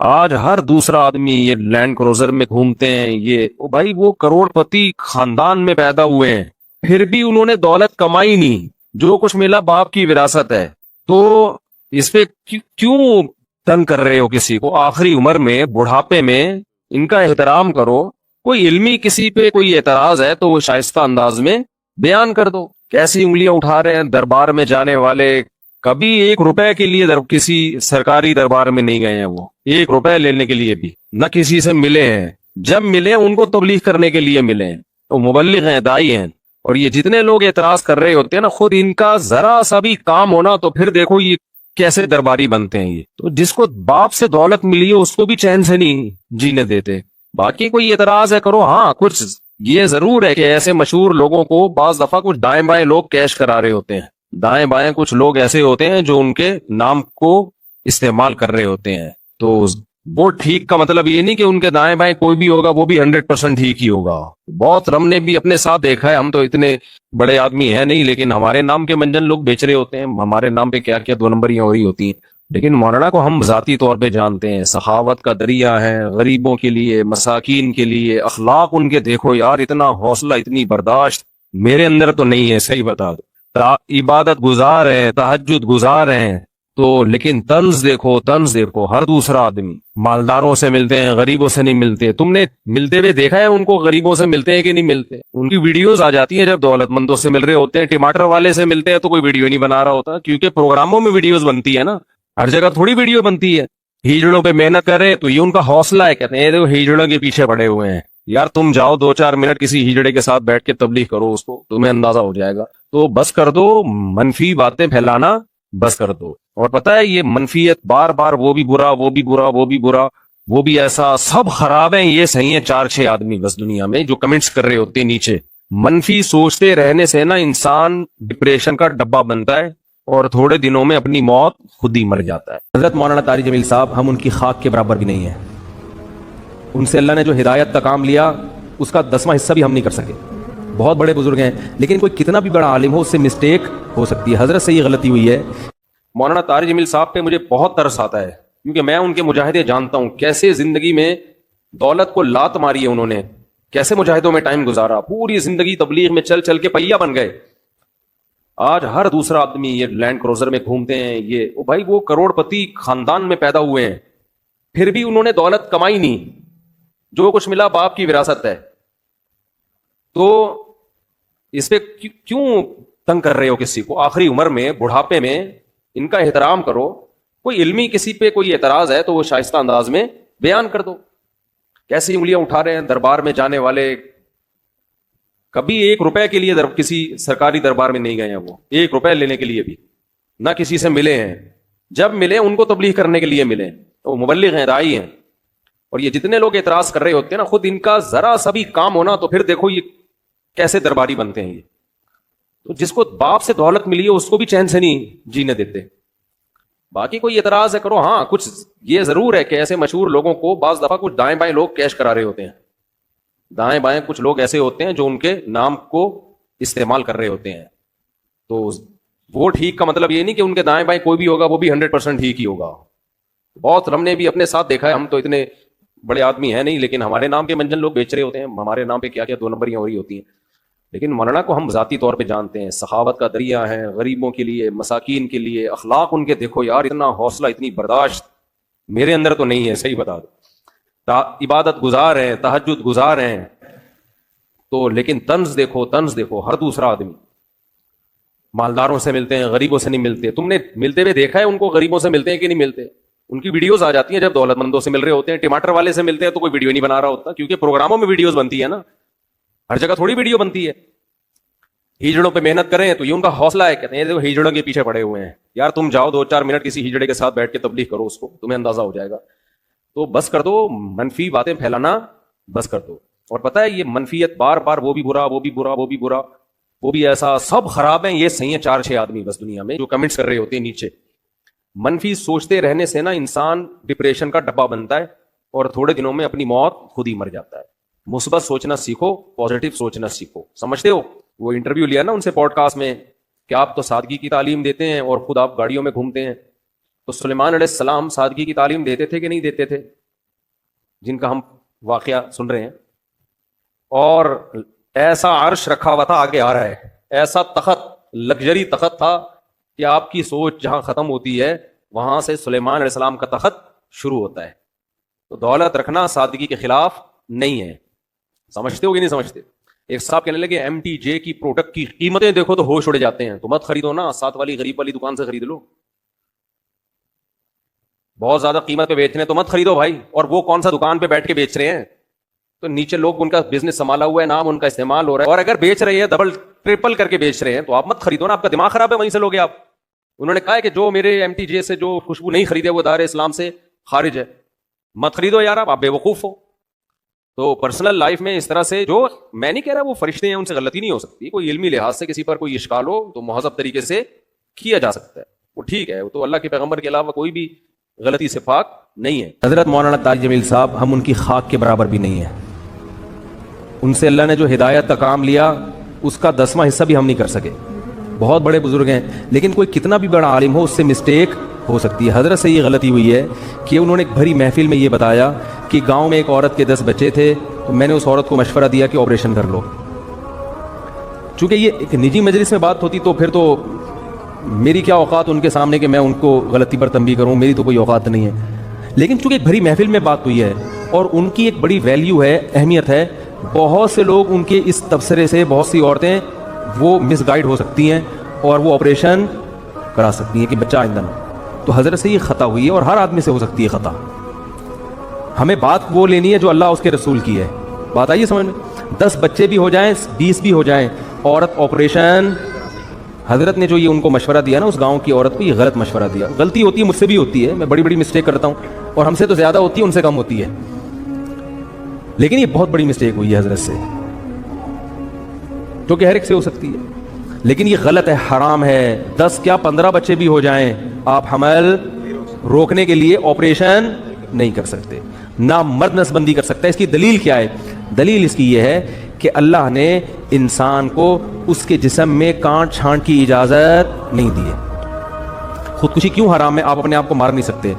آج ہر دوسرا آدمی یہ لینڈ کروزر میں گھومتے ہیں، یہ بھائی وہ کروڑپتی خاندان میں پیدا ہوئے ہیں، پھر بھی انہوں نے دولت کمائی نہیں، جو کچھ ملا باپ کی وراثت ہے۔ تو اس پہ کیوں تنگ کر رہے ہو کسی کو؟ آخری عمر میں، بڑھاپے میں ان کا احترام کرو۔ کوئی علمی کسی پہ کوئی اعتراض ہے تو وہ شائستہ انداز میں بیان کر دو۔ کیسی انگلیاں اٹھا رہے ہیں دربار میں جانے والے، کبھی 1 روپے کے لیے کسی سرکاری دربار میں نہیں گئے ہیں، وہ 1 روپے لینے کے لیے بھی نہ کسی سے ملے ہیں۔ جب ملے ان کو تبلیغ کرنے کے لیے ملے ہیں، وہ مبلغ ہیں، دائی ہیں۔ اور یہ جتنے لوگ اعتراض کر رہے ہوتے ہیں نا، خود ان کا ذرا سا بھی کام ہونا تو پھر دیکھو یہ کیسے درباری بنتے ہیں۔ یہ تو جس کو باپ سے دولت ملی ہے اس کو بھی چین سے نہیں جینے دیتے۔ باقی کوئی اعتراض ہے کرو، ہاں کچھ یہ ضرور ہے کہ ایسے مشہور لوگوں کو بعض دفعہ کچھ دائیں بائیں لوگ کیش کرا رہے ہوتے ہیں، دائیں بائیں کچھ لوگ ایسے ہوتے ہیں جو ان کے نام کو استعمال کر رہے ہوتے ہیں۔ تو وہ ٹھیک کا مطلب یہ نہیں کہ ان کے دائیں بائیں کوئی بھی ہوگا وہ بھی 100% ٹھیک ہی ہوگا۔ بہت ہم نے بھی اپنے ساتھ دیکھا ہے، ہم تو اتنے بڑے آدمی ہیں نہیں، لیکن ہمارے نام کے منجن لوگ بیچ رہے ہوتے ہیں، ہمارے نام پہ کیا کیا 2 نمبریاں ہو رہی ہوتی ہیں۔ لیکن مولانا کو ہم ذاتی طور پہ جانتے ہیں، سخاوت کا دریا ہے، غریبوں کے لیے، مساکین کے لیے، اخلاق ان کے دیکھو یار، اتنا حوصلہ، اتنی برداشت میرے اندر تو نہیں ہے، صحیح بتا دو۔ عبادت گزار ہیں، تہجد گزار ہیں، تو لیکن طنز دیکھو ہر دوسرا آدمی مالداروں سے ملتے ہیں، غریبوں سے نہیں ملتے۔ تم نے ملتے ہوئے دیکھا ہے ان کو؟ غریبوں سے ملتے ہیں کہ نہیں ملتے؟ ان کی ویڈیوز آ جاتی ہیں جب دولت مندوں سے مل رہے ہوتے ہیں۔ ٹماٹر والے سے ملتے ہیں تو کوئی ویڈیو نہیں بنا رہا ہوتا، کیونکہ پروگراموں میں ویڈیوز بنتی ہے نا، ہر جگہ تھوڑی ویڈیو بنتی ہے۔ ہیجڑوں پہ محنت کرے تو یہ ان کا حوصلہ ہے، کہتے ہیں دیکھو ہیجڑوں کے پیچھے پڑے ہوئے ہیں۔ یار تم جاؤ 2-4 منٹ کسی ہیجڑے کے ساتھ بیٹھ کے تبلیغ کرو، اس کو تمہیں اندازہ ہو جائے گا۔ تو بس کر دو منفی باتیں پھیلانا، بس کر دو۔ اور پتہ ہے یہ منفیت بار بار، وہ بھی برا، وہ بھی برا، وہ بھی برا، وہ بھی ایسا، سب خراب ہیں، یہ صحیح ہیں 4-6 آدمی بس دنیا میں جو کمنٹس کر رہے ہوتے ہیں نیچے۔ منفی سوچتے رہنے سے نا انسان ڈپریشن کا ڈبہ بنتا ہے اور تھوڑے دنوں میں اپنی موت خود ہی مر جاتا ہے۔ حضرت مولانا طارق جمیل صاحب، ہم ان کی خاک کے برابر بھی نہیں ہیں۔ ان سے اللہ نے جو ہدایت کا کام لیا اس کا 10واں حصہ بھی ہم نہیں کر سکے۔ بہت بڑے بزرگ ہیں، لیکن کوئی کتنا بھی بڑا عالم ہو اس سے مسٹیک ہو سکتی ہے۔ حضرت سے یہ غلطی ہوئی ہے۔ مولانا طارق جمیل صاحب پہ مجھے بہت ترس آتا ہے، کیونکہ میں ان کے مجاہدے جانتا ہوں، کیسے زندگی میں دولت کو لات ماری ہے انہوں نے، کیسے مجاہدوں میں ٹائم گزارا، پوری زندگی تبلیغ میں چل چل کے پہیا بن گئے۔ آج ہر دوسرا آدمی یہ لینڈ کروزر میں گھومتے ہیں، یہ بھائی وہ کروڑپتی خاندان میں پیدا ہوئے ہیں، پھر بھی انہوں نے دولت کمائی نہیں، جو کچھ ملا باپ کی وراثت ہے۔ تو اس پہ کیوں تنگ کر رہے ہو کسی کو؟ آخری عمر میں، بڑھاپے میں ان کا احترام کرو۔ کوئی علمی کسی پہ کوئی اعتراض ہے تو وہ شائستہ انداز میں بیان کر دو۔ کیسی انگلیاں اٹھا رہے ہیں دربار میں جانے والے، کبھی 1 روپے کے لیے کسی سرکاری دربار میں نہیں گئے ہیں، وہ 1 روپے لینے کے لیے بھی نہ کسی سے ملے ہیں۔ جب ملے ان کو تبلیغ کرنے کے لیے ملے، وہ مبلغ ہیں، دائی ہیں۔ اور یہ جتنے لوگ اعتراض کر رہے ہوتے ہیں نا، خود ان کا ذرا سا بھی کام ہونا تو پھر دیکھو یہ کیسے درباری بنتے ہیں۔ یہ تو جس کو باپ سے دولت ملی ہے اس کو بھی چین سے نہیں جینے دیتے۔ باقی کوئی اعتراض ہے کرو، ہاں کچھ یہ ضرور ہے کہ ایسے مشہور لوگوں کو بعض دفعہ کچھ دائیں بائیں لوگ کیش کرا رہے ہوتے ہیں، دائیں بائیں کچھ لوگ ایسے ہوتے ہیں جو ان کے نام کو استعمال کر رہے ہوتے ہیں۔ تو وہ ٹھیک کا مطلب یہ نہیں کہ ان کے دائیں بائیں کوئی بھی ہوگا وہ بھی 100% ٹھیک ہی ہوگا۔ بہت ہم نے بھی اپنے ساتھ دیکھا ہے، ہم تو اتنے بڑے آدمی ہیں نہیں، لیکن ہمارے نام کے منجن لوگ بیچ رہے ہوتے ہیں، ہمارے نام پہ کیا کیا 2 نمبریاں ہو رہی ہوتی ہیں۔ لیکن مولانا کو ہم ذاتی طور پہ جانتے ہیں، سخاوت کا دریا ہے، غریبوں کے لیے، مساکین کے لیے، اخلاق ان کے دیکھو یار، اتنا حوصلہ، اتنی برداشت میرے اندر تو نہیں ہے، صحیح بتا دو۔ عبادت گزار ہیں، تہجد گزار ہیں، تو لیکن طنز دیکھو ہر دوسرا آدمی مالداروں سے ملتے ہیں، غریبوں سے نہیں ملتے۔ تم نے ملتے ہوئے دیکھا ہے ان کو؟ غریبوں سے ملتے ہیں کہ نہیں ملتے؟ ان کی ویڈیوز آ جاتی ہیں جب دولت مندوں سے مل رہے ہوتے ہیں۔ ٹماٹر والے سے ملتے ہیں تو کوئی ویڈیو نہیں بنا رہا ہوتا، کیونکہ پروگراموں میں ویڈیوز بنتی ہے نا، ہر جگہ تھوڑی ویڈیو بنتی ہے۔ ہیجڑوں پہ محنت کریں تو یہ ان کا حوصلہ ہے، کہتے ہیں دیکھو ہیجڑوں کے پیچھے پڑے ہوئے ہیں۔ یار تم جاؤ 2-4 منٹ کسی ہیجڑے کے ساتھ بیٹھ کے تبلیغ کرو، اس کو تمہیں اندازہ ہو جائے گا۔ تو بس کر دو منفی باتیں پھیلانا، بس کر دو۔ اور پتہ ہے یہ منفیت بار بار، وہ بھی برا، وہ بھی برا، وہ بھی برا، وہ بھی ایسا، سب خراب ہیں، یہ صحیح ہیں 4-6 آدمی بس دنیا میں جو کمنٹس کر رہے ہوتے ہیں نیچے۔ منفی سوچتے رہنے سے نا انسان ڈپریشن کا ڈبہ بنتا ہے اور تھوڑے دنوں میں اپنی موت خود ہی مر جاتا ہے۔ مثبت سوچنا سیکھو، پازیٹیو سوچنا سیکھو۔ سمجھتے ہو وہ انٹرویو لیا نا ان سے پوڈ کاسٹ میں کہ آپ تو سادگی کی تعلیم دیتے ہیں اور خود آپ گاڑیوں میں گھومتے ہیں، تو سلیمان علیہ السلام سادگی کی تعلیم دیتے تھے کہ نہیں دیتے تھے، جن کا ہم واقعہ سن رہے ہیں؟ اور ایسا عرش رکھا ہوا تھا، آگے آ رہا ہے، ایسا تخت، لگژری تخت تھا کہ آپ کی سوچ جہاں ختم ہوتی ہے وہاں سے سلیمان علیہ السلام کا تخت شروع ہوتا ہے۔ تو دولت رکھنا سادگی کے خلاف نہیں ہے، سمجھتے ہو کہ نہیں سمجھتے؟ ایک صاحب کہنے لگے ایم ٹی جے کی پروڈکٹ کی قیمتیں دیکھو تو ہوش اڑ جاتے ہیں، تو مت خریدو نا، ساتھ والی غریب والی دکان سے خرید لو، بہت زیادہ قیمت پہ بیچ رہے ہیں تو مت خریدو بھائی، اور وہ کون سا دکان پہ بیٹھ کے بیچ رہے ہیں، تو نیچے لوگ ان کا بزنس سنبھالا ہوا ہے، نام ان کا استعمال ہو رہا ہے، اور اگر بیچ رہے ہیں ڈبل ٹرپل کر کے بیچ رہے ہیں تو آپ مت خریدو نا، آپ کا دماغ خراب ہے، وہیں سے لوگے آپ۔ انہوں نے کہا ہے کہ جو میرے ایم ٹی جے سے جو خوشبو نہیں خریدے وہ دار اسلام سے خارج ہے، مت خریدو یار، آپ بے وقوف ہو۔ تو پرسنل لائف میں اس طرح سے، جو میں نہیں کہہ رہا وہ فرشتے ہیں ان سے غلطی نہیں ہو سکتی، کوئی علمی لحاظ سے کسی پر کوئی اشکال ہو تو مہذب طریقے سے کیا جا سکتا ہے، وہ ٹھیک ہے، وہ تو اللہ کے پیغمبر کے علاوہ کوئی بھی غلطی سے پاک نہیں ہے۔ حضرت مولانا تاج جمیل صاحب ہم ان کی خاک کے برابر بھی نہیں ہیں، ان سے اللہ نے جو ہدایت کا کام لیا اس کا 10واں حصہ بھی ہم نہیں کر سکے۔ بہت بڑے بزرگ ہیں، لیکن کوئی کتنا بھی بڑا عالم ہو اس سے مسٹیک ہو سکتی ہے۔ حضرت سے یہ غلطی ہوئی ہے کہ انہوں نے ایک بھری محفل میں یہ بتایا کہ گاؤں میں ایک عورت کے 10 بچے تھے، تو میں نے اس عورت کو مشورہ دیا کہ آپریشن کر لو۔ چونکہ یہ ایک نجی مجلس میں بات ہوتی تو پھر تو میری کیا اوقات ان کے سامنے کہ میں ان کو غلطی پر تنبیہ کروں، میری تو کوئی اوقات نہیں ہے، لیکن چونکہ ایک بھری محفل میں بات ہوئی ہے اور ان کی ایک بڑی ویلیو ہے، اہمیت ہے، بہت سے لوگ ان کے اس تبصرے سے، بہت سی عورتیں وہ مس گائیڈ ہو سکتی ہیں اور وہ آپریشن کرا سکتی ہیں کہ بچہ آئندہ نہ۔ تو حضرت سے یہ خطا ہوئی ہے، اور ہر آدمی سے ہو سکتی ہے خطا۔ ہمیں بات وہ لینی ہے جو اللہ اس کے رسول کی ہے۔ بات آئیے سمجھ میں، 10 بچے بھی ہو جائیں، 20 بھی ہو جائیں، عورت آپریشن، حضرت نے جو یہ ان کو مشورہ دیا نا، اس گاؤں کی عورت کو یہ غلط مشورہ دیا۔ غلطی ہوتی ہے، مجھ سے بھی ہوتی ہے، میں بڑی بڑی مسٹیک کرتا ہوں، اور ہم سے تو زیادہ ہوتی ہے، ان سے کم ہوتی ہے، لیکن یہ بہت بڑی مسٹیک ہوئی ہے حضرت سے، جو کہ ہر ایک سے ہو سکتی ہے، لیکن یہ غلط ہے، حرام ہے۔ 10 کیا 15 بچے بھی ہو جائیں، آپ حمل روکنے کے لیے آپریشن نہیں کر سکتے، نہ مرد نسل بندی کر سکتا ہے۔ اس کی دلیل کیا ہے؟ دلیل اس کی یہ ہے کہ اللہ نے انسان کو اس کے جسم میں کانٹ چھانٹ کی اجازت نہیں دی ہے۔ خودکشی کیوں حرام ہے؟ آپ اپنے آپ کو مار نہیں سکتے۔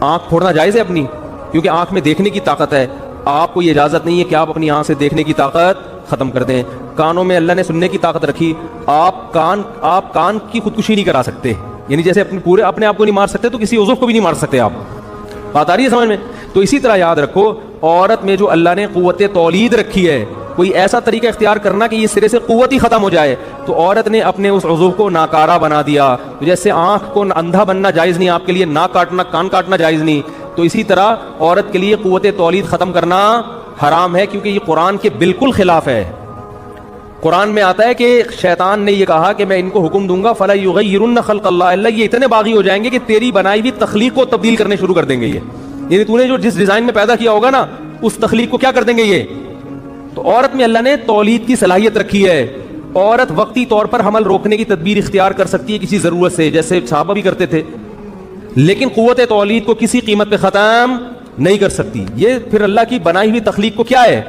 آنکھ پھوڑنا جائز ہے اپنی، کیونکہ آنکھ میں دیکھنے کی طاقت ہے، آپ کو یہ اجازت نہیں ہے کہ آپ اپنی آنکھ سے دیکھنے کی طاقت ختم کر دیں۔ کانوں میں اللہ نے سننے کی طاقت رکھی، آپ کان کی خودکشی نہیں کرا سکتے، یعنی جیسے اپنے آپ کو نہیں مار سکتے تو کسی عضو کو بھی نہیں مار سکتے آپ۔ بات آ رہی ہے سمجھ میں؟ تو اسی طرح یاد رکھو، عورت میں جو اللہ نے قوت تولید رکھی ہے، کوئی ایسا طریقہ اختیار کرنا کہ یہ سرے سے قوت ہی ختم ہو جائے، تو عورت نے اپنے اس عضو کو ناکارہ بنا دیا۔ تو جیسے آنکھ کو اندھا بننا جائز نہیں آپ کے لیے، ناک کاٹنا، کان کاٹنا جائز نہیں، تو اسی طرح عورت کے لیے قوت تولید ختم کرنا حرام ہے، کیونکہ یہ قرآن کے بالکل خلاف ہے۔ قرآن میں آتا ہے کہ شیطان نے یہ کہا کہ میں ان کو حکم دوں گا فَلَا يُغَيِّرُنَّ خَلْقَ اللَّهِ، اللہ یہ اتنے باغی ہو جائیں گے کہ تیری بنائی ہوئی تخلیق کو تبدیل کرنے شروع کر دیں گے، یعنی تو نے جو جس ڈیزائن میں پیدا کیا ہوگا نا اس تخلیق کو کیا کر دیں گے یہ۔ تو عورت میں اللہ نے تولید کی صلاحیت رکھی ہے، عورت وقتی طور پر حمل روکنے کی تدبیر اختیار کر سکتی ہے کسی ضرورت سے، جیسے صحابہ بھی کرتے تھے، لیکن قوت تولید کو کسی قیمت پہ ختم نہیں کر سکتی۔ یہ پھر اللہ کی بنائی ہوئی تخلیق کو کیا ہے،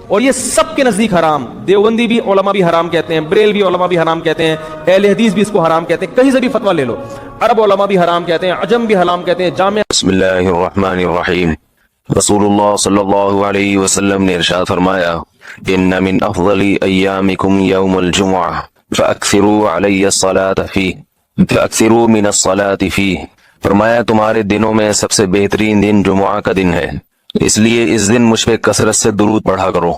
اور یہ سب کے نزدیک حرام۔ دیوبندی بھی علماء بھی حرام کہتے ہیں، بریلوی علماء بھی حرام کہتے ہیں، اہل حدیث بھی اس کو حرام کہتے ہیں، کہیں سے بھی فتویٰ لے لو، عرب علماء بھی حرام کہتے ہیں، عجم بھی حرام کہتے ہیں، جامع۔ بسم اللہ الرحمن الرحیم۔ رسول اللہ صلی اللہ علیہ وسلم نے ارشاد فرمایا، ان من افضل ایامکم یوم الجمعہ فاکثروا علی الصلاة فیہ، فاکثروا من الصلاة فیہ، فرمایا تمہارے دنوں میں سب سے بہترین دن جمعہ کا دن ہے، اس لیے اس دن مجھ پہ کثرت سے درود پڑھا کرو۔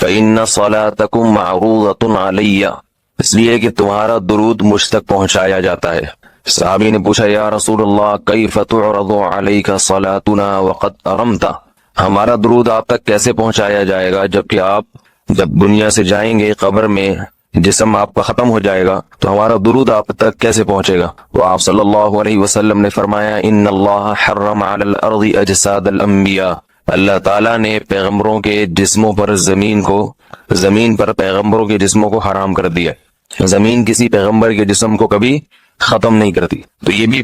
فإن صلاتکم معروضۃ علی، اس لیے کہ تمہارا درود مجھ تک پہنچایا جاتا ہے۔ صحابی نے پوچھا، یا رسول اللہ کیف تعرض علیک صلاتنا وقد ارمت، ہمارا درود آپ تک کیسے پہنچایا جائے گا جبکہ آپ جب دنیا سے جائیں گے، قبر میں جسم آپ کا ختم ہو جائے گا، تو ہمارا درود آپ تک کیسے پہنچے گا؟ تو آپ صلی اللہ علیہ وسلم نے فرمایا، ان اللہ حرم علی الارض اجساد الانبیاء، اللہ تعالیٰ نے پیغمبروں کے جسموں پر زمین پر پیغمبروں کے جسموں کو حرام کر دیا، زمین کسی پیغمبر کے جسم کو کبھی ختم نہیں کرتی۔ تو یہ بھی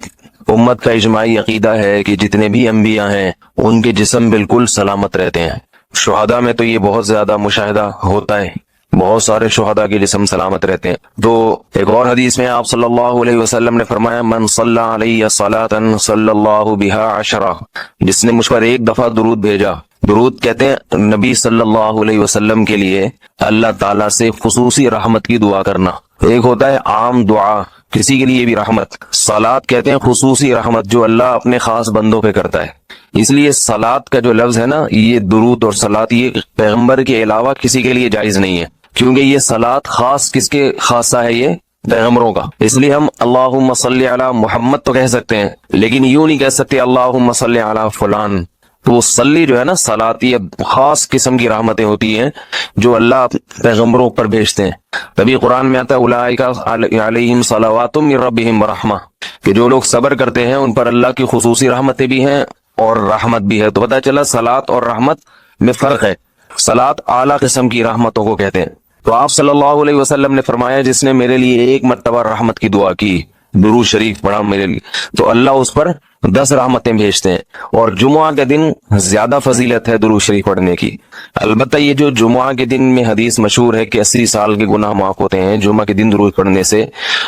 امت کا اجماعی عقیدہ ہے کہ جتنے بھی انبیاء ہیں ان کے جسم بالکل سلامت رہتے ہیں۔ شہداء میں تو یہ بہت زیادہ مشاہدہ ہوتا ہے بہت سارے شہداء کے جسم سلامت رہتے ہیں۔ تو ایک اور حدیث میں آپ صلی اللہ علیہ وسلم نے فرمایا من صلی علیہ صلاۃ صلی اللہ بہا عشرہ، جس نے مجھ پر ایک دفعہ درود بھیجا۔ درود کہتے ہیں نبی صلی اللہ علیہ وسلم کے لیے اللہ تعالیٰ سے خصوصی رحمت کی دعا کرنا۔ ایک ہوتا ہے عام دعا، کسی کے لیے بھی رحمت، صلات کہتے ہیں خصوصی رحمت جو اللہ اپنے خاص بندوں پہ کرتا ہے۔ اس لیے صلات کا جو لفظ ہے نا، یہ درود اور صلات یہ پیغمبر کے علاوہ کسی کے لیے جائز نہیں ہے، کیونکہ یہ صلات خاص کس کے خاصہ ہے؟ یہ پیغمبروں کا۔ اس لیے ہم اللہم صلی علی محمد تو کہہ سکتے ہیں، لیکن یوں نہیں کہہ سکتے اللہم صلی علی فلان۔ تو وہ صلی جو ہے نا، صلات یہ خاص قسم کی رحمتیں ہوتی ہیں جو اللہ پیغمبروں پر بھیجتے ہیں۔ تبھی قرآن میں آتا ہے اولئک علیہم صلوات من ربہم ورحمہ، کہ جو لوگ صبر کرتے ہیں ان پر اللہ کی خصوصی رحمتیں بھی ہیں اور رحمت بھی ہے۔ تو پتہ چلا صلات اور رحمت میں فرق ہے۔ صلات اعلیٰ قسم کی رحمتوں کو کہتے ہیں۔ تو آپ صلی اللہ علیہ وسلم نے فرمایا جس نے میرے لیے ایک مرتبہ رحمت کی دعا کی، درود شریف پڑھا میرے لیے، تو اللہ اس پر 10 رحمتیں بھیجتے ہیں۔ اور جمعہ کے دن زیادہ فضیلت ہے درود شریف پڑھنے کی۔ البتہ یہ جو جمعہ کے دن میں حدیث مشہور ہے کہ 80 سال کے گناہ معاف ہوتے ہیں جمعہ کے دن درود پڑھنے سے،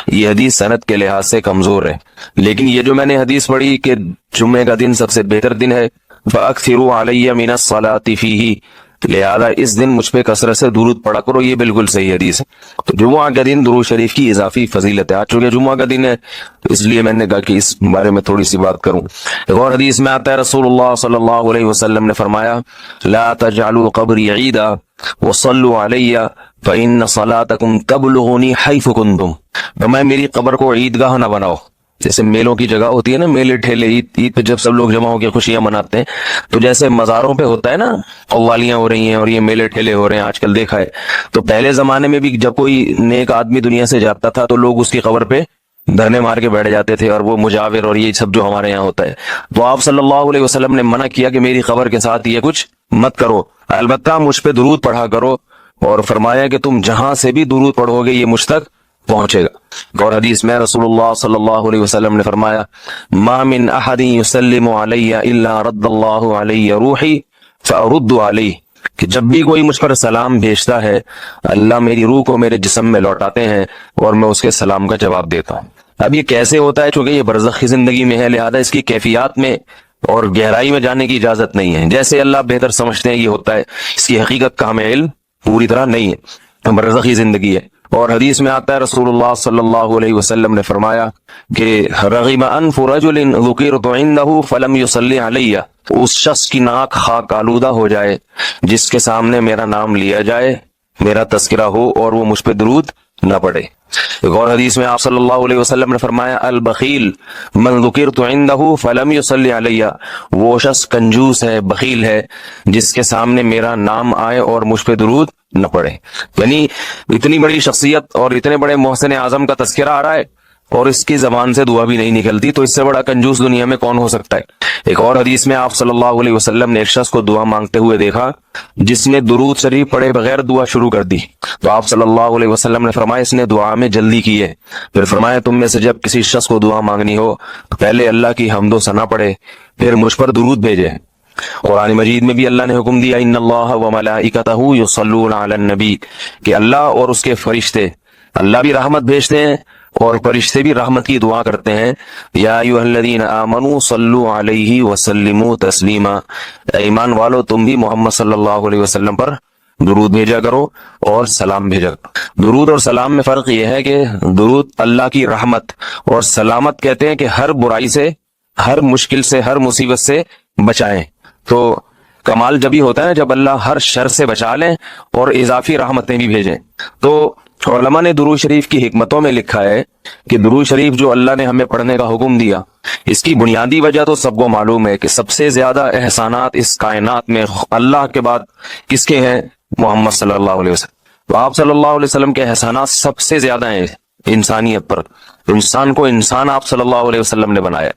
یہ حدیث سند کے لحاظ سے کمزور ہے۔ لیکن یہ جو میں نے حدیث پڑھی کہ جمعہ کا دن سب سے بہتر دن ہے، فَأَكْثِرُوا عَلَيَّ مِنَ الصَّلَاةِ فِيهِ، لہذا اس دن مجھ پہ کثرت سے درود پڑھا کرو، یہ بالکل صحیح حدیث ہے۔ تو جمعہ کا دن درود شریف کی اضافی فضیلت ہے۔ آج چونکہ جمعہ کا دن ہے تو اس لیے میں نے کہا کہ اس بارے میں تھوڑی سی بات کروں۔ ایک اور حدیث میں آتا ہے رسول اللہ صلی اللہ علیہ وسلم نے فرمایا لا تجعلوا قبری عیدا وصلوا علی فإن صلاتکم تبلغنی حیث کنتم، فرمایا میری قبر کو عیدگاہ نہ بناؤ۔ جیسے میلوں کی جگہ ہوتی ہے نا، میلے ٹھیلے، عید پہ جب سب لوگ جمع ہو کے خوشیاں مناتے ہیں، تو جیسے مزاروں پہ ہوتا ہے نا قوالیاں ہو رہی ہیں اور یہ میلے ٹھیلے ہو رہے ہیں آج کل دیکھا ہے، تو پہلے زمانے میں بھی جب کوئی نیک آدمی دنیا سے جاتا تھا تو لوگ اس کی قبر پہ دھرنے مار کے بیٹھ جاتے تھے، اور وہ مجاور اور یہ سب جو ہمارے یہاں ہوتا ہے۔ تو آپ صلی اللہ علیہ وسلم نے منع کیا کہ میری قبر کے ساتھ یہ کچھ مت کرو، البتہ مجھ پہ درود پڑھا کرو، اور فرمایا کہ تم جہاں سے بھی درود پڑھو گے یہ مجھ تک پہنچے گا۔ اور حدیث میں رسول اللہ صلی اللہ علیہ وسلم نے فرمایا ما من احد یسلم علی الا رد اللہ علی روحی فارد علیہ، کہ جب بھی کوئی مجھ پر سلام بھیجتا ہے اللہ میری روح کو میرے جسم میں لوٹاتے ہیں اور میں اس کے سلام کا جواب دیتا ہوں۔ اب یہ کیسے ہوتا ہے؟ چونکہ یہ برزخی زندگی میں ہے، لہذا اس کی کیفیات میں اور گہرائی میں جانے کی اجازت نہیں ہے۔ جیسے اللہ بہتر سمجھتے ہیں یہ ہوتا ہے، اس کی حقیقت کا ہمیں علم پوری طرح نہیں ہے، برزخی زندگی ہے۔ اور حدیث میں آتا ہے رسول اللہ صلی اللہ علیہ وسلم نے فرمایا کہ رغم انف رجل ذکرت عنده فلم يصلی علی، اس شخص کی ناک خاک آلودہ ہو جائے جس کے سامنے میرا نام لیا جائے، میرا تذکرہ ہو اور وہ مجھ پہ درود نہ پڑے۔ ایک اور حدیث میں آپ صلی اللہ علیہ وسلم نے فرمایا البخیل من ذکرت عنده فلم يصلی علی، وہ شخص کنجوس ہے، بخیل ہے جس کے سامنے میرا نام آئے اور مجھ پہ درود نہ پڑے۔ یعنی اتنی بڑی شخصیت اور اتنے بڑے محسن اعظم کا تذکرہ آ رہا ہے اور اس کی زبان سے دعا بھی نہیں نکلتی، تو اس سے بڑا کنجوس دنیا میں کون ہو سکتا ہے؟ ایک اور حدیث میں آپ صلی اللہ علیہ وسلم نے ایک شخص کو دعا مانگتے ہوئے دیکھا جس نے درود شریف پڑھے بغیر دعا شروع کر دی، تو آپ صلی اللہ علیہ وسلم نے فرمایا اس نے دعا میں جلدی کی ہے۔ پھر فرمایا تم میں سے جب کسی شخص کو دعا مانگنی ہو تو پہلے اللہ کی حمد و ثنا پڑھے، پھر مجھ پر درود بھیجے۔ قرآن مجید میں بھی اللہ نے حکم دیا ان اللہ وملائکتہ یصلون علی النبی، کہ اللہ اور اس کے فرشتے، اللہ بھی رحمت بھیجتے ہیں اور فرشتے بھی رحمت کی دعا کرتے ہیں۔ یا ایھا الذین آمنوا صلوا علیہ وسلموا تسلیما، ایمان والو تم بھی محمد صلی اللہ علیہ وسلم پر درود بھیجا کرو اور سلام بھیجا کرو۔ درود اور سلام میں فرق یہ ہے کہ درود اللہ کی رحمت، اور سلامت کہتے ہیں کہ ہر برائی سے، ہر مشکل سے، ہر مصیبت سے بچائیں۔ تو کمال جبھی ہوتا ہے جب اللہ ہر شر سے بچا لیں اور اضافی رحمتیں بھی بھیجیں۔ تو علماء نے درود شریف کی حکمتوں میں لکھا ہے کہ درود شریف جو اللہ نے ہمیں پڑھنے کا حکم دیا، اس کی بنیادی وجہ تو سب کو معلوم ہے کہ سب سے زیادہ احسانات اس کائنات میں اللہ کے بعد کس کے ہیں؟ محمد صلی اللہ علیہ وسلم۔ تو آپ صلی اللہ علیہ وسلم کے احسانات سب سے زیادہ ہیں انسانیت پر، انسان کو انسان آپ صلی اللہ علیہ وسلم نے بنایا،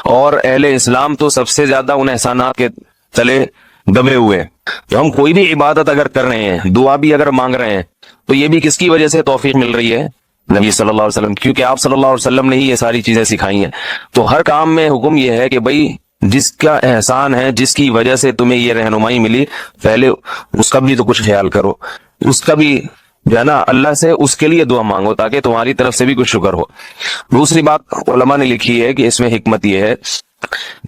اور اہل اسلام تو سب سے زیادہ ان احسانات کے تلے دبے ہوئے ہیں۔ تو ہم کوئی بھی عبادت اگر کر رہے ہیں، دعا بھی اگر مانگ رہے ہیں، تو یہ بھی کس کی وجہ سے توفیق مل رہی ہے؟ نبی صلی اللہ علیہ وسلم، کیونکہ آپ صلی اللہ علیہ وسلم نے ہی یہ ساری چیزیں سکھائی ہیں۔ تو ہر کام میں حکم یہ ہے کہ بھئی جس کا احسان ہے، جس کی وجہ سے تمہیں یہ رہنمائی ملی، پہلے اس کا بھی تو کچھ خیال کرو، اس کا بھی جو ہے نا اللہ سے اس کے لیے دعا مانگو تاکہ تمہاری طرف سے بھی کچھ شکر ہو۔ دوسری بات علماء نے لکھی ہے کہ اس میں حکمت یہ ہے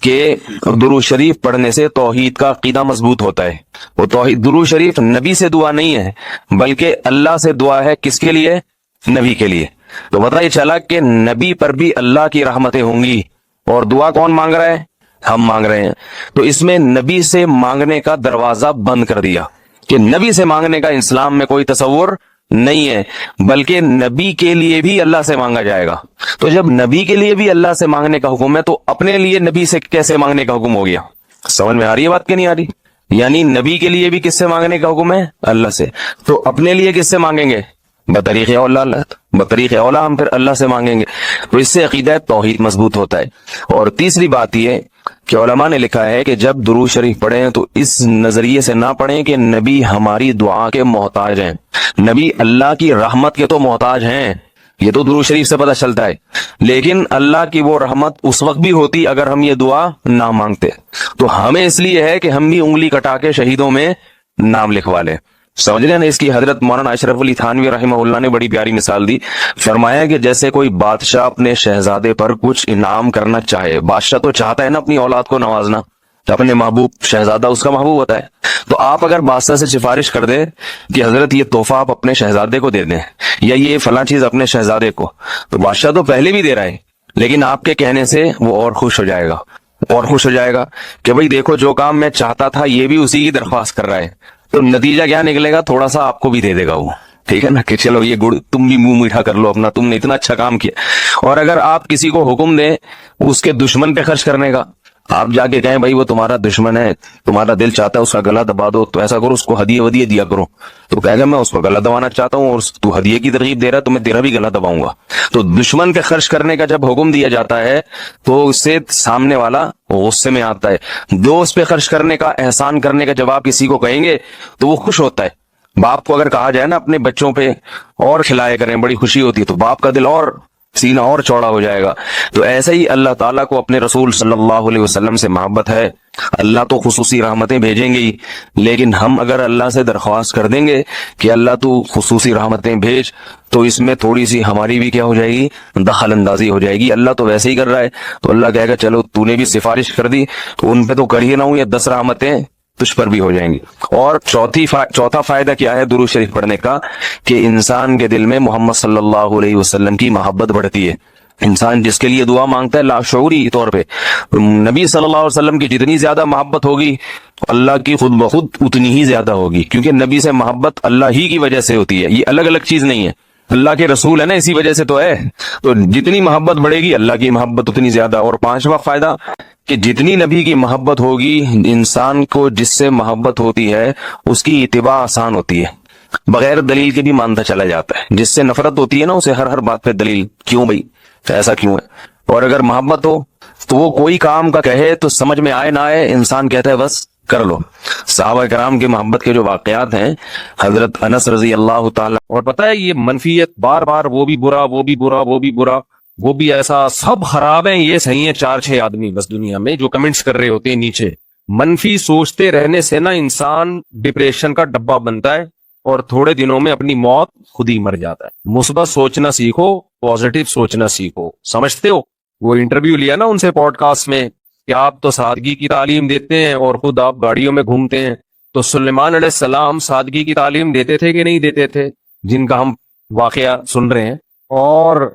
کہ درود شریف پڑھنے سے توحید کا عقیدہ مضبوط ہوتا ہے۔ وہ توحید، درود شریف نبی سے دعا نہیں ہے بلکہ اللہ سے دعا ہے، کس کے لیے؟ نبی کے لیے۔ تو پتہ یہ چلا کہ نبی پر بھی اللہ کی رحمتیں ہوں گی، اور دعا کون مانگ رہا ہے؟ ہم مانگ رہے ہیں۔ تو اس میں نبی سے مانگنے کا دروازہ بند کر دیا کہ نبی سے مانگنے کا اسلام میں کوئی تصور نہیں ہے، بلکہ نبی کے لیے بھی اللہ سے مانگا جائے گا۔ تو جب نبی کے لیے بھی اللہ سے مانگنے کا حکم ہے تو اپنے لیے نبی سے کیسے مانگنے کا حکم ہو گیا؟ سمجھ میں آ رہی ہے بات کہ نہیں آ رہی؟ یعنی نبی کے لیے بھی کس سے مانگنے کا حکم ہے؟ اللہ سے۔ تو اپنے لیے کس سے مانگیں گے؟ بطریق اولا بطریق اولا ہم پھر اللہ سے مانگیں گے۔ تو اس سے عقیدہ توحید مضبوط ہوتا ہے۔ اور تیسری بات یہ کہ علماء نے لکھا ہے کہ جب درود شریف پڑھیں تو اس نظریے سے نہ پڑھیں کہ نبی ہماری دعا کے محتاج ہیں، نبی اللہ کی رحمت کے تو محتاج ہیں، یہ تو درود شریف سے پتہ چلتا ہے، لیکن اللہ کی وہ رحمت اس وقت بھی ہوتی اگر ہم یہ دعا نہ مانگتے۔ تو ہمیں اس لیے ہے کہ ہم بھی انگلی کٹا کے شہیدوں میں نام لکھوا لیں۔ سمجھ رہے ہیں نا؟ اس کی حضرت مولانا اشرف علی تھانوی رحمہ اللہ نے بڑی پیاری مثال دی، فرمایا کہ جیسے کوئی بادشاہ اپنے شہزادے پر کچھ انعام کرنا چاہے، بادشاہ تو چاہتا ہے نا اپنی اولاد کو نوازنا، اپنے محبوب، شہزادہ اس کا محبوب ہوتا ہے، تو آپ اگر بادشاہ سے سفارش کر دیں کہ حضرت یہ تحفہ آپ اپنے شہزادے کو دے دیں یا یہ فلاں چیز اپنے شہزادے کو، تو بادشاہ تو پہلے بھی دے رہا ہے، لیکن آپ کے کہنے سے وہ اور خوش ہو جائے گا، اور خوش ہو جائے گا کہ بھئی دیکھو جو کام میں چاہتا تھا یہ بھی اسی کی درخواست کر رہا ہے۔ تو نتیجہ کیا نکلے گا؟ تھوڑا سا آپ کو بھی دے دے گا وہ، ٹھیک ہے نا، کہ چلو یہ گڑ تم بھی منہ میٹھا کر لو اپنا، تم نے اتنا اچھا کام کیا۔ اور اگر آپ کسی کو حکم دیں اس کے دشمن پہ خرچ کرنے کا، آپ جا کے کہیں بھائی وہ تمہارا دشمن ہے، تمہارا دل چاہتا ہے اس کا گلا دبا دو، تو ایسا کرو اس کو ہدیے ودیے دیا کرو، تو کہے گا میں اس کو گلا دبانا چاہتا ہوں اور تو ہدیے کی ترغیب دے رہا ہے تو میں تیرا بھی گلا دباؤں گا۔ تو دشمن پہ خرچ کرنے کا جب حکم دیا جاتا ہے تو اس سے سامنے والا غصے میں آتا ہے۔ دوست پہ خرچ کرنے کا، احسان کرنے کا جب آپ کسی کو کہیں گے تو وہ خوش ہوتا ہے۔ باپ کو اگر کہا جائے نا اپنے بچوں پہ اور کھلائے کریں، بڑی خوشی ہوتی ہے، تو باپ کا دل اور سینہ اور چوڑا ہو جائے گا۔ تو ایسے ہی اللہ تعالیٰ کو اپنے رسول صلی اللہ علیہ وسلم سے محبت ہے، اللہ تو خصوصی رحمتیں بھیجیں گے ہی، لیکن ہم اگر اللہ سے درخواست کر دیں گے کہ اللہ تو خصوصی رحمتیں بھیج، تو اس میں تھوڑی سی ہماری بھی کیا ہو جائے گی؟ دخل اندازی ہو جائے گی۔ اللہ تو ویسے ہی کر رہا ہے، تو اللہ کہے گا چلو تو نے بھی سفارش کر دی تو ان پہ تو کر ہی نہ ہوں، یا 10 رحمتیں تجھ پر بھی ہو جائیں گی۔ اور چوتھا فائدہ کیا ہے درود شریف پڑھنے کا؟ کہ انسان کے دل میں محمد صلی اللہ علیہ وسلم کی محبت بڑھتی ہے۔ انسان جس کے لیے دعا مانگتا ہے لاشعوری طور پہ نبی صلی اللہ علیہ وسلم کی جتنی زیادہ محبت ہوگی اللہ کی خود بخود اتنی ہی زیادہ ہوگی، کیونکہ نبی سے محبت اللہ ہی کی وجہ سے ہوتی ہے، یہ الگ الگ چیز نہیں ہے، اللہ کے رسول ہے نا، اسی وجہ سے تو ہے۔ تو جتنی محبت بڑھے گی اللہ کی محبت اتنی زیادہ۔ اور پانچواں فائدہ کہ جتنی نبی کی محبت ہوگی، انسان کو جس سے محبت ہوتی ہے اس کی اتباع آسان ہوتی ہے، بغیر دلیل کے بھی مانتا چلا جاتا ہے۔ جس سے نفرت ہوتی ہے نا اسے ہر بات پہ دلیل، کیوں بھائی ایسا کیوں ہے؟ اور اگر محبت ہو تو وہ کوئی کام کا کہے تو سمجھ میں آئے نہ آئے انسان کہتا ہے بس کر لو۔ صحابہ کرام کے محبت کے جو واقعات ہیں، حضرت انس رضی اللہ تعالی، اور پتہ ہے یہ منفیت بار بار وہ بھی برا، وہ بھی برا، وہ بھی برا، وہ بھی ایسا، سب خراب ہیں، یہ صحیح ہیں 4-6 آدمی بس دنیا میں جو کمنٹس کر رہے ہوتے ہیں نیچے۔ منفی سوچتے رہنے سے نا انسان ڈپریشن کا ڈبہ بنتا ہے اور تھوڑے دنوں میں اپنی موت خود ہی مر جاتا ہے۔ مثبت سوچنا سیکھو، پازیٹیو سوچنا سیکھو۔ سمجھتے ہو وہ انٹرویو لیا نا ان سے پوڈ کاسٹ میں کہ آپ تو سادگی کی تعلیم دیتے ہیں اور خود آپ گاڑیوں میں گھومتے ہیں، تو سلیمان علیہ السلام سادگی کی تعلیم دیتے تھے کہ نہیں دیتے تھے، جن کا ہم واقعہ سن رہے ہیں؟ اور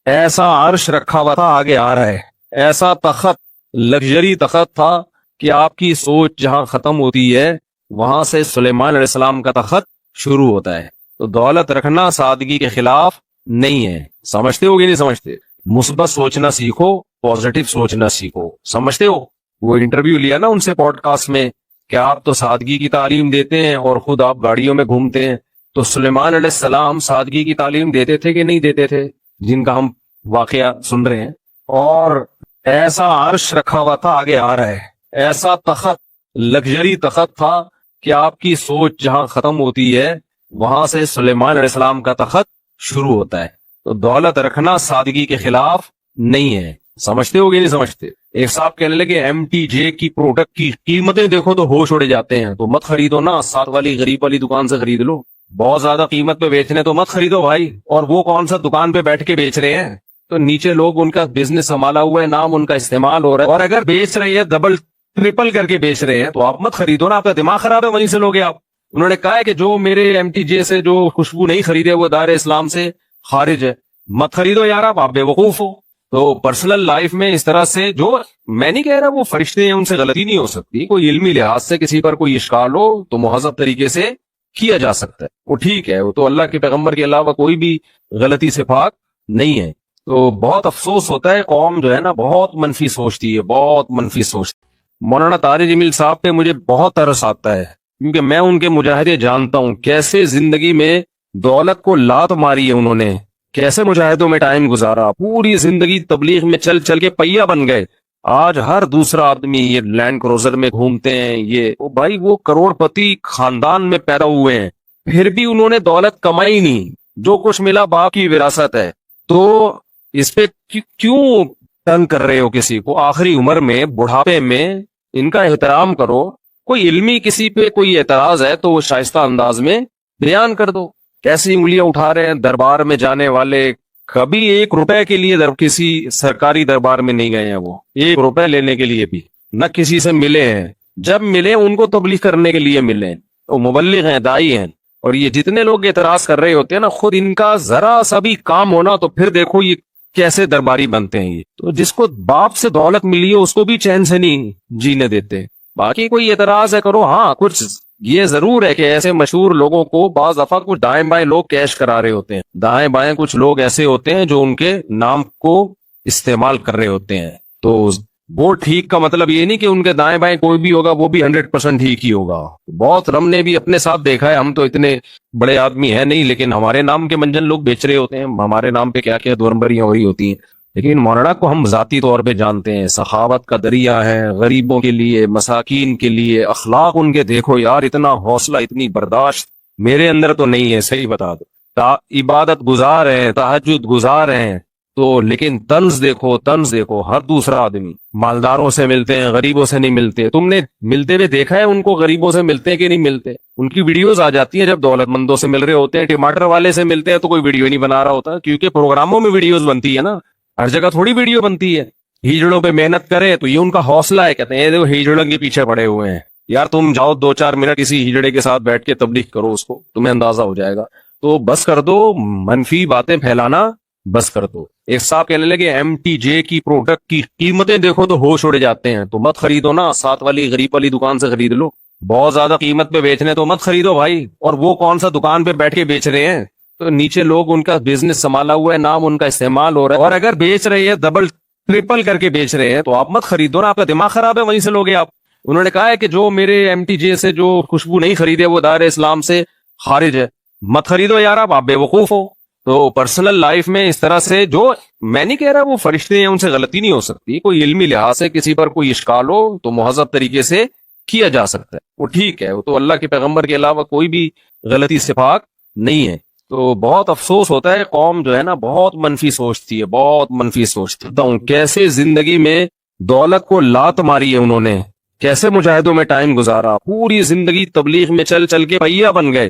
ایسا عرش رکھا ہوا تھا، آگے آ رہا ہے، ایسا تخت، لگژری تخت تھا کہ آپ کی سوچ جہاں ختم ہوتی ہے وہاں سے سلیمان علیہ السلام کا تخت شروع ہوتا ہے۔ تو دولت رکھنا سادگی کے خلاف نہیں ہے۔ سمجھتے ہو کہ نہیں سمجھتے؟ مثبت سوچنا سیکھو، پازیٹیو سوچنا سیکھو۔ سمجھتے ہو وہ انٹرویو لیا نا ان سے پوڈ کاسٹ میں کہ آپ تو سادگی کی تعلیم دیتے ہیں اور خود آپ گاڑیوں میں گھومتے ہیں، تو سلیمان علیہ السلام سادگی کی تعلیم دیتے تھے کہ نہیں دیتے تھے، جن کا ہم واقعہ سن رہے ہیں؟ اور ایسا عرش رکھا ہوا تھا، آگے آ رہا ہے، ایسا تخت، لگژری تخت تھا کہ آپ کی سوچ جہاں ختم ہوتی ہے وہاں سے سلیمان علیہ السلام کا تخت شروع ہوتا ہے۔ تو دولت رکھنا سادگی کے خلاف نہیں ہے۔ سمجھتے ہو کہ نہیں سمجھتے؟ ایک صاحب کہنے لگے MTJ کی پروڈکٹ کی قیمتیں دیکھو تو ہوش اڑے جاتے ہیں، تو مت خریدو نا، ساتھ والی غریب والی دکان سے خرید لو۔ بہت زیادہ قیمت پہ بیچنے تو مت خریدو بھائی، اور وہ کون سا دکان پہ بیٹھ کے بیچ رہے ہیں، تو نیچے لوگ ان کا بزنس سنبھالا ہوا ہے، نام ان کا استعمال ہو رہا ہے، اور اگر بیچ رہے ہیں ڈبل ٹرپل کر کے بیچ رہے ہیں تو آپ مت خریدو نا، آپ کا دماغ خراب ہے، وہیں سے لوگے آپ۔ انہوں نے کہا ہے کہ جو میرے ایم ٹی جے سے جو خوشبو نہیں خریدے وہ دار اسلام سے خارج ہے، مت خریدو یار، آپ بے وقوف ہو۔ تو پرسنل لائف میں اس طرح سے، جو میں نہیں کہہ رہا وہ فرشتے ہیں ان سے غلطی نہیں ہو سکتی، کوئی علمی لحاظ سے کسی پر کوئی اشکال ہو تو مہذب طریقے سے کیا جا سکتا ہے، وہ ٹھیک ہے، وہ تو اللہ کے پیغمبر کے علاوہ کوئی بھی غلطی سے پاک نہیں ہے۔ تو بہت افسوس ہوتا ہے، قوم جو ہے نا بہت منفی سوچتی ہے، بہت منفی سوچتی ہے۔ مولانا طارق جمیل صاحب پہ مجھے بہت ترس آتا ہے، کیونکہ میں ان کے مجاہدے جانتا ہوں، کیسے زندگی میں دولت کو لات ماری ہے انہوں نے، کیسے مجاہدوں میں ٹائم گزارا، پوری زندگی تبلیغ میں چل چل کے پہیا بن گئے۔ آج ہر دوسرا آدمی یہ لینڈ کروزر میں گھومتے ہیں، یہ بھائی وہ کروڑ پتی خاندان میں پیدا ہوئے ہیں، پھر بھی انہوں نے دولت کمائی نہیں، جو کچھ ملا باپ کی وراثت ہے۔ تو اس پہ کیوں تنگ کر رہے ہو کسی کو؟ آخری عمر میں، بڑھاپے میں ان کا احترام کرو، کوئی علمی کسی پہ کوئی اعتراض ہے تو وہ شائستہ انداز میں بیان کر دو۔ کیسی انگلیاں اٹھا رہے ہیں دربار میں جانے والے، کبھی 1 روپے کے لیے کسی سرکاری دربار میں نہیں گئے ہیں، وہ 1 روپے لینے کے لیے بھی نہ کسی سے ملے ہیں، جب ملے ان کو تبلیغ کرنے کے لیے ملے، وہ مبلغ ہیں، دائی ہیں۔ اور یہ جتنے لوگ اعتراض کر رہے ہوتے ہیں نا، خود ان کا ذرا سا بھی کام ہونا تو پھر دیکھو یہ کیسے درباری بنتے ہیں۔ یہ تو جس کو باپ سے دولت ملی ہے اس کو بھی چین سے نہیں جینے دیتے۔ باقی کوئی اعتراض ہے کرو، ہاں کچھ یہ ضرور ہے کہ ایسے مشہور لوگوں کو بعض دفعہ کچھ دائیں بائیں لوگ کیش کرا رہے ہوتے ہیں، دائیں بائیں کچھ لوگ ایسے ہوتے ہیں جو ان کے نام کو استعمال کر رہے ہوتے ہیں، تو وہ ٹھیک کا مطلب یہ نہیں کہ ان کے دائیں بائیں کوئی بھی ہوگا وہ بھی 100% ٹھیک ہی ہوگا۔ بہت ہم نے بھی اپنے ساتھ دیکھا ہے، ہم تو اتنے بڑے آدمی ہیں نہیں، لیکن ہمارے نام کے منجن لوگ بیچ رہے ہوتے ہیں، ہمارے نام پہ کیا کیا دورمبریاں ہو رہی ہوتی ہیں۔ لیکن مولانا کو ہم ذاتی طور پہ جانتے ہیں، سخاوت کا دریا ہے، غریبوں کے لیے، مساکین کے لیے، اخلاق ان کے دیکھو یار، اتنا حوصلہ، اتنی برداشت میرے اندر تو نہیں ہے، صحیح بتا دو۔ عبادت گزار ہیں، تہجد گزار ہیں، تو لیکن طنز دیکھو، طنز دیکھو، ہر دوسرا آدمی مالداروں سے ملتے ہیں، غریبوں سے نہیں ملتے۔ تم نے ملتے ہوئے دیکھا ہے ان کو، غریبوں سے ملتے ہیں کہ نہیں ملتے؟ ان کی ویڈیوز آ جاتی ہیں جب دولت مندوں سے مل رہے ہوتے ہیں، ٹماٹر والے سے ملتے ہیں تو کوئی ویڈیو نہیں بنا رہا ہوتا، کیونکہ پروگراموں میں ویڈیوز بنتی ہے نا، ہر جگہ تھوڑی ویڈیو بنتی ہے۔ ہیجڑوں پہ محنت کرے تو یہ ان کا حوصلہ ہے، کہتے ہیں ہیجڑوں کے پیچھے پڑے ہوئے ہیں۔ یار تم جاؤ 2-4 منٹ کسی ہیجڑے کے ساتھ بیٹھ کے تبلیغ کرو، اس کو تمہیں اندازہ ہو جائے گا۔ تو بس کر دو منفی باتیں پھیلانا، بس کر دو۔ ایک صاحب کہنے لگے ایم ٹی جے کی پروڈکٹ کی قیمتیں دیکھو تو ہوش اڑ جاتے ہیں، تو مت خریدو نا، ساتھ والی غریب والی دکان سے خرید لو۔ بہت زیادہ قیمت پہ بیچنے تو مت خریدو بھائی، اور وہ کون سا دکان پہ بیٹھ کے بیچ رہے ہیں، تو نیچے لوگ ان کا بزنس سنبھالا ہوا ہے، نام ان کا استعمال ہو رہا ہے، اور اگر بیچ رہے ہیں ڈبل ٹرپل کر کے بیچ رہے ہیں تو آپ مت خریدو نا، آپ کا دماغ خراب ہے، وہیں سے لوگے آپ۔ انہوں نے کہا ہے کہ جو میرے ایم ٹی جے سے جو خوشبو نہیں خریدے وہ دار اسلام سے خارج ہے، مت خریدو یار، آپ بے وقوف ہو۔ تو پرسنل لائف میں اس طرح سے، جو میں نہیں کہہ رہا وہ فرشتے ہیں ان سے غلطی نہیں ہو سکتی، کوئی علمی لحاظ سے کسی پر کوئی اشکال ہو تو مہذب طریقے سے کیا جا سکتا ہے، وہ ٹھیک ہے، وہ تو اللہ کے پیغمبر کے علاوہ کوئی بھی غلطی سے پاک نہیں ہے۔ تو بہت افسوس ہوتا ہے، قوم جو ہے نا بہت منفی سوچتی ہے، بہت منفی سوچتی ہے۔ کیسے زندگی میں دولت کو لات ماری ہے انہوں نے، کیسے مجاہدوں میں ٹائم گزارا، پوری زندگی تبلیغ میں چل چل کے پہیا بن گئے۔